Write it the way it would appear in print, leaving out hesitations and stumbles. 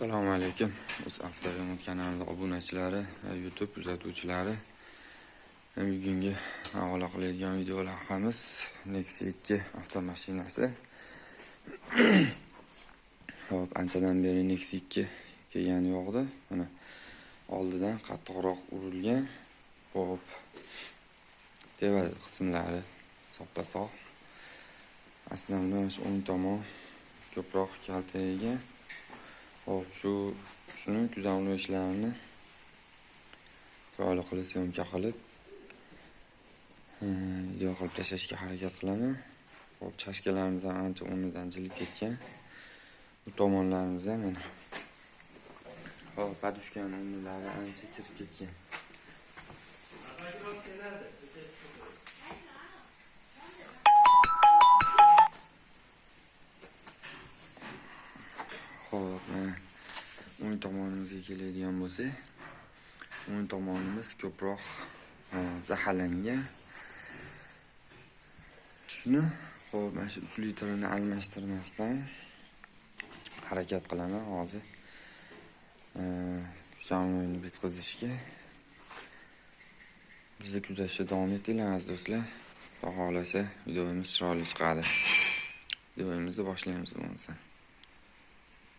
Assalomu alaykum. Biz Avtoremont kanali obunachilari va YouTube kuzatuvchilari. Bugungi havola qiladigan video lavhamiz Nexia 2 avtomashinasi. Hop, anchadan beri Nexia 2 kelgani yo'qdi. Mana oldidan qattiqroq urilgan. Hop. Teva qismlari soppa-sog'. Aslida o'ng tomon ko'proq kaltaga. Hop, shuning tuzamli ishlarini chiroyli qilib syomka qilib video qilib tashlashga harakat qilaman. Hop, chashkalarimiz ham ancha o'rnidan jilib ketgan. Bu tomonlarimiz ham mana. Hop, padushkaning o'rnlari ancha kirib ketgan. Hop, o'ng tomonimizga keladigan bo'lsa, o'ng tomonimiz ko'proq zaharlangan. Shuni hop, mana shu uslitrini almashtirmasdan harakat qilaman hozir. Shamni bitkazishga. Bizni kuzatishda davom etinglar aziz do'stlar. Xudo xolasa videomiz chiroyli chiqadi. Videomizni boshlaymiz bo'lmasa.